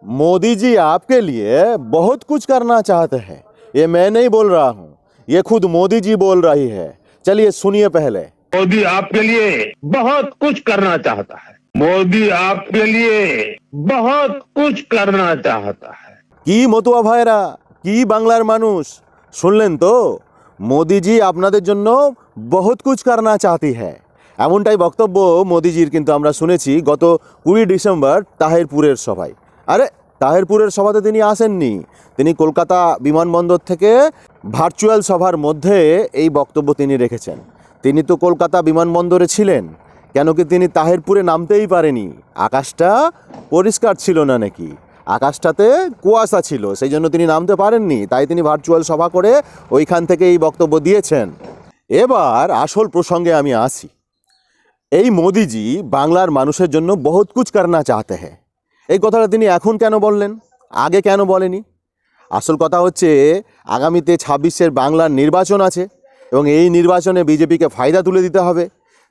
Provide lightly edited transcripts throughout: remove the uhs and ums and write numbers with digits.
मोदी जी आपके लिए बहुत कुछ करना चाहते हैं। ये मैं नहीं बोल रहा हूँ, ये खुद मोदी जी बोल रही है। चलिए सुनिए पहले। मोदी आपके लिए बहुत कुछ करना चाहता है। मोदी आपके लिए बहुत कुछ करना चाहता है। কি মতুয়া ভাইরা, কি বাংলার মানুষ, শুনলেন তো? মোদিজি আপনাদের জন্য বহুত কুছ করনা চাহতি হ্যায়, এমনটাই বক্তব্য মোদিজির কিন্তু আমরা শুনেছি গত 20 ডিসেম্বর তাহিরপুরের সভায়। আরে তাহিরপুরের সভাতে তিনি আসেননি, তিনি কলকাতা বিমানবন্দর থেকে ভার্চুয়াল সভার মধ্যে এই বক্তব্য তিনি রেখেছেন। তিনি তো কলকাতা বিমানবন্দরে ছিলেন, কেন কি তিনি তাহিরপুরে নামতেই পারেনি? আকাশটা পরিষ্কার ছিল না নাকি? আকাশটাতে কুয়াশা ছিল, সেই জন্য তিনি নামতে পারেননি, তাই তিনি ভার্চুয়াল সভা করে ওইখান থেকে এই বক্তব্য দিয়েছেন। এবার আসল প্রসঙ্গে আমি আসি। এই মোদিজি বাংলার মানুষের জন্য বহুত কুছ করনা চাহতে হ্যাঁ, এই কথাটা তিনি এখন কেন বললেন, আগে কেন বলেনি? আসল কথা হচ্ছে আগামীতে 26-এর বাংলার নির্বাচন আছে এবং এই নির্বাচনে বিজেপিকে ফায়দা তুলে দিতে হবে।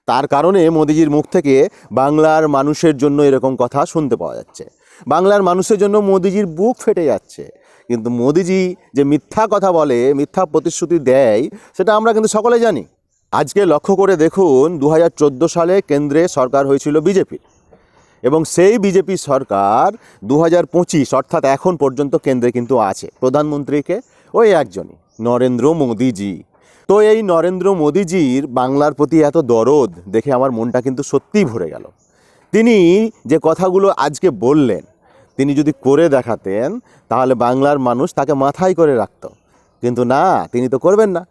তার কারণে মোদিজির মুখ থেকে বাংলার মানুষের জন্য এরকম কথা শুনতে পাওয়া যাচ্ছে। বাংলার মানুষের জন্য মোদিজির বুক ফেটে যাচ্ছে। কিন্তু মোদিজি যে মিথ্যা কথা বলে, মিথ্যা প্রতিশ্রুতি দেয়, সেটা আমরা কিন্তু সকলে জানি। আজকে লক্ষ্য করে দেখুন, 2014 সালে কেন্দ্রে সরকার হয়েছিল বিজেপির, এবং সেই বিজেপি সরকার 2025 অর্থাৎ এখন পর্যন্ত কেন্দ্রে কিন্তু আছে। প্রধানমন্ত্রীকে ওই একজনই, নরেন্দ্র মোদিজি। তো এই নরেন্দ্র মোদিজির বাংলার প্রতি এত দরদ দেখে আমার মনটা কিন্তু সত্যিই ভরে গেল। তিনি যে কথাগুলো আজকে বললেন, তিনি যদি করে দেখাতেন তাহলে বাংলার মানুষ তাকে মাথায় করে রাখত। কিন্তু না, তিনি তো করবেন না।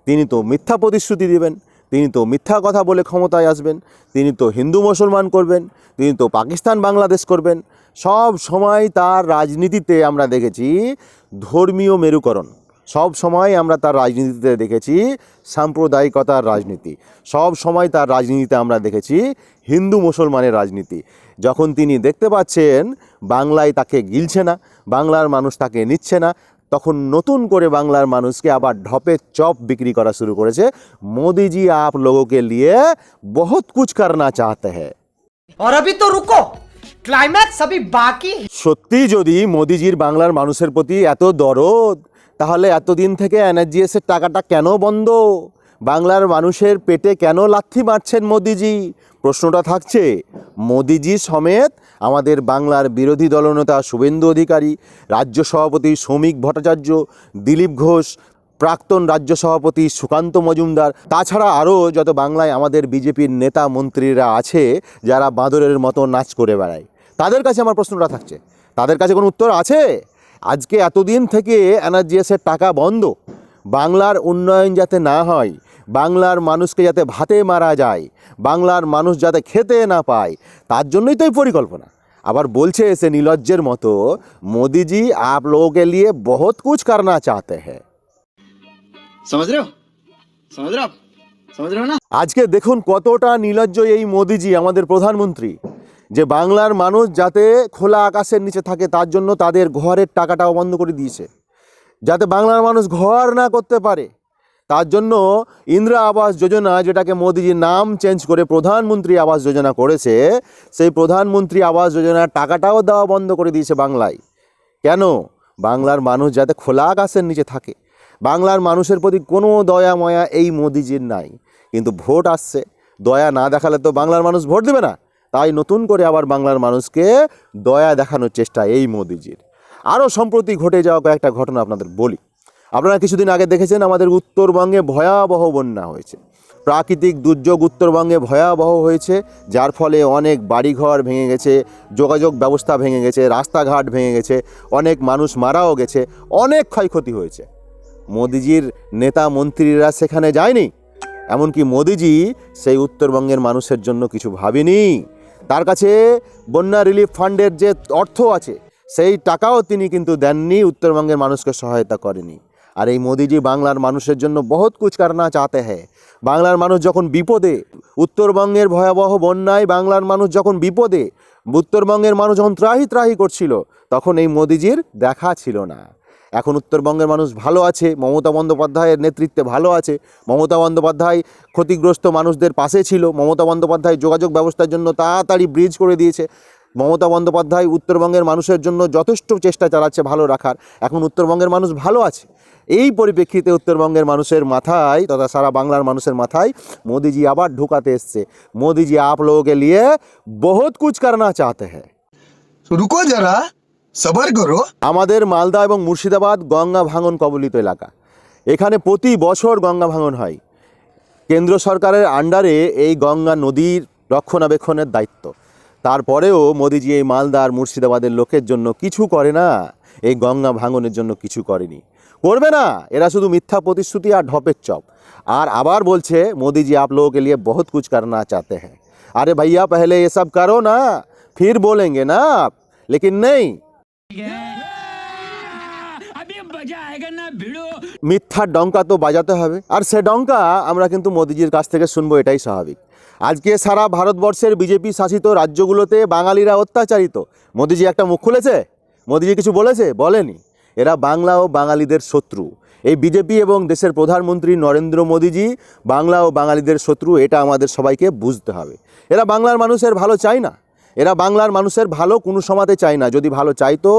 তিনি তো মিথ্যা প্রতিশ্রুতি দিবেন, তিনি তো মিথ্যা কথা বলে ক্ষমতায় আসবেন, তিনি তো হিন্দু মুসলমান করবেন, তিনি তো পাকিস্তান বাংলাদেশ করবেন। সব সময় তার রাজনীতিতে আমরা দেখেছি ধর্মীয় মেরুকরণ, সব সময় আমরা তার রাজনীতিতে দেখেছি সাম্প্রদায়িকতার রাজনীতি, সব সময় তার রাজনীতিতে আমরা দেখেছি হিন্দু মুসলমানের রাজনীতি। যখন তিনি দেখতে পাচ্ছেন বাংলায় তাকে গিলছে না, বাংলার মানুষ তাকে নিচ্ছে না, তখন নতুন করে বাংলার মানুষকে আবার ঢপে চপ বিক্রি করা শুরু করেছে। মোদিজি आप लोगों के लिए बहुत कुछ करना चाहते हैं। और अभी तो रुको, क्लाइमैक्स अभी बाकी। সত্যি যদি মোদিজির বাংলার মানুষের প্রতি এত দরদ, তাহলে এতদিন থেকে NRGS এর টাকাটা কেন বন্ধ? বাংলার মানুষের পেটে কেন লাথি মারছেন মোদিজি? প্রশ্নটা থাকছে। মোদিজি সমেত আমাদের বাংলার বিরোধী দলনেতা শুভেন্দু অধিকারী, রাজ্য সভাপতি শ্রমিক ভট্টাচার্য, দিলীপ ঘোষ, প্রাক্তন রাজ্য সভাপতি সুকান্ত মজুমদার, তাছাড়া আরও যত বাংলায় আমাদের বিজেপির নেতা মন্ত্রীরা আছে যারা বাঁদরের মতো নাচ করে বেড়ায়, তাদের কাছে আমার প্রশ্নটা থাকছে, তাদের কাছে কোনো উত্তর আছে? আজকে এতদিন থেকে NRGS এর টাকা বন্ধ, বাংলার উন্নয়ন যাতে না হয়, বাংলার মানুষকে যাতে ভাতে মারা যায়, বাংলার মানুষ যাতে খেতে না পায়, তার জন্যই তো এই পরিকল্পনা। আবার বলছে এসে নির্লজ্জের মতো, মোদিজি आप लोगों के लिए बहुत कुछ करना चाहते हैं। समझ रहे हो आप समझ रहे हो ना? আজকে দেখুন কতটা নির্লজ্জ এই মোদিজি, আমাদের প্রধানমন্ত্রী, যে বাংলার মানুষ যাতে খোলা আকাশের নিচে থাকে তার জন্য তাদের ঘরের টাকাটাও বন্ধ করে দিয়েছে, যাতে বাংলার মানুষ ঘর না করতে পারে। তার জন্য ইন্দিরা আবাস যোজনা, যেটাকে মোদিজি নাম চেঞ্জ করে প্রধানমন্ত্রী আবাস যোজনা করেছে, সেই প্রধানমন্ত্রী আবাস যোজনার টাকাটাও দেওয়া বন্ধ করে দিয়েছে বাংলায়। কেন? বাংলার মানুষ যাতে খোলা আকাশের নিচে থাকে। বাংলার মানুষের প্রতি কোনো দয়া ময়া এই মোদিজির নাই। কিন্তু ভোট আসছে, দয়া না দেখালে তো বাংলার মানুষ ভোট দেবে না। তাই নতুন করে আবার বাংলার মানুষকে দয়া দেখানোর চেষ্টা এই মোদিজির। আরও সম্প্রতি ঘটে যাওয়া কয়েকটা ঘটনা আপনাদের বলি। আপনারা কিছুদিন আগে দেখেছেন আমাদের উত্তরবঙ্গে ভয়াবহ বন্যা হয়েছে, প্রাকৃতিক দুর্যোগ উত্তরবঙ্গে ভয়াবহ হয়েছে, যার ফলে অনেক বাড়িঘর ভেঙে গেছে, যোগাযোগ ব্যবস্থা ভেঙে গেছে, রাস্তাঘাট ভেঙে গেছে, অনেক মানুষ মারাও গেছে, অনেক ক্ষয়ক্ষতি হয়েছে। মোদিজির নেতা মন্ত্রীরা সেখানে যায়নি, এমনকি মোদিজি সেই উত্তরবঙ্গের মানুষের জন্য কিছু ভাবেনি। তার কাছে বন্যা রিলিফ ফান্ডের যে অর্থ আছে সেই টাকাও তিনি কিন্তু দেননি, উত্তরবঙ্গের মানুষকে সহায়তা করেনি। আর এই মোদিজি বাংলার মানুষের জন্য বহুত কুছ করনা চাহতে হ্যাঁ। বাংলার মানুষ যখন বিপদে, উত্তরবঙ্গের ভয়াবহ বন্যায় বাংলার মানুষ যখন বিপদে, উত্তরবঙ্গের মানুষ যখন ত্রাহি ত্রাহি করছিল, তখন এই মোদিজির দেখা ছিল না। এখন উত্তরবঙ্গের মানুষ ভালো আছে, মমতা বন্দ্যোপাধ্যায়ের নেতৃত্বে ভালো আছে। মমতা বন্দ্যোপাধ্যায় ক্ষতিগ্রস্ত মানুষদের পাশে ছিল, মমতা বন্দ্যোপাধ্যায় যোগাযোগ ব্যবস্থার জন্য তাড়াতাড়ি ব্রিজ করে দিয়েছে। মমতা বন্দ্যোপাধ্যায় উত্তরবঙ্গের মানুষের জন্য যথেষ্ট চেষ্টা চালাচ্ছে ভালো রাখার। এখন উত্তরবঙ্গের মানুষ ভালো আছে। এই পরিপ্রেক্ষিতে উত্তরবঙ্গের মানুষের মাথায় তথা সারা বাংলার মানুষের মাথায় মোদিজি আবার ঢুকাতে এসছে। মোদিজি आप लोगों के लिए बहुत कुछ करना चाहते हैं। तो रुको जरा, सबर करो। আমাদের মালদা এবং মুর্শিদাবাদ গঙ্গা ভাঙন কবলিত এলাকা। এখানে প্রতি বছর গঙ্গা ভাঙন হয়। কেন্দ্র সরকারের আন্ডারে এই গঙ্গা নদীর রক্ষণাবেক্ষণের দায়িত্ব। তারপরেও মোদিজি এই মালদা আর মুর্শিদাবাদের লোকের জন্য কিছু করে না। এই গঙ্গা ভাঙনের জন্য কিছু করেনি, করবে না। এরা শুধু মিথ্যা প্রতিশ্রুতি আর ঢপের চপ। আর আবার বলছে মোদিজি आप लोगों के लिए बहुत कुछ करना चाहते हैं। अरे भैया पहले ये सब करो ना, फिर बोलेंगे ना आप। लेकिन नहीं, মিথ্যার ডঙ্কা তো বাজাতে হবে। আর সে ডঙ্কা আমরা কিন্তু মোদিজির কাছ থেকে শুনবো, এটাই স্বাভাবিক। আজকে সারা ভারতবর্ষের বিজেপি শাসিত রাজ্যগুলোতে বাঙালিরা অত্যাচারিত। মোদিজি একটা মুখ খুলেছে? মোদিজি কিছু বলেছে? বলেনি। এরা বাংলা ও বাঙালিদের শত্রু। এই বিজেপি এবং দেশের প্রধানমন্ত্রী নরেন্দ্র মোদিজি বাংলা ও বাঙালিদের শত্রু, এটা আমাদের সবাইকে বুঝতে হবে। এরা বাংলার মানুষের ভালো চায় না। এরা বাংলার মানুষের ভালো কোনো সমাতে চায় না। যদি ভালো চাইতো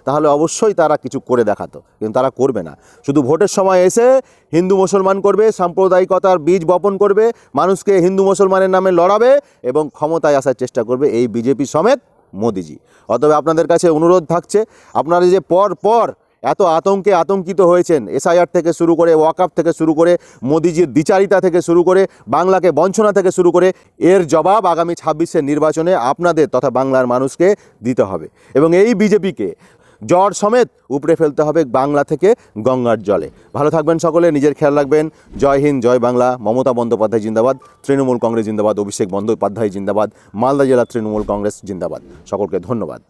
তাহলে অবশ্যই তারা কিছু করে দেখাতো, কিন্তু তারা করবে না। শুধু ভোটের সময় এসে হিন্দু মুসলমান করবে, সাম্প্রদায়িকতার বীজ বপন করবে, মানুষকে হিন্দু মুসলমানের নামে লড়াবে এবং ক্ষমতায় আসার চেষ্টা করবে এই বিজেপি সমেত মোদিজি। অতএব আপনাদের কাছে অনুরোধ থাকছে, আপনারা যে পর এত আতঙ্কে আতঙ্কিত হয়েছেন, এসআইআর থেকে শুরু করে, ওয়াকআপ থেকে শুরু করে, মোদিজির দ্বিচারিতা থেকে শুরু করে, বাংলাকে বঞ্চনা থেকে শুরু করে, এর জবাব আগামী 26-এর নির্বাচনে আপনাদের তথা বাংলার মানুষকে দিতে হবে। এবং এই বিজেপিকে জ্বর সমেত উপড়ে ফেলতে হবে বাংলা থেকে গঙ্গার জলে। ভালো থাকবেন সকলে, নিজের খেয়াল রাখবেন। জয় হিন্দ, জয় বাংলা। মমতা বন্দ্যোপাধ্যায় জিন্দাবাদ, তৃণমূল কংগ্রেস জিন্দাবাদ, অভিষেক বন্দ্যোপাধ্যায় জিন্দাবাদ, মালদা জেলা তৃণমূল কংগ্রেস জিন্দাবাদ। সকলকে ধন্যবাদ।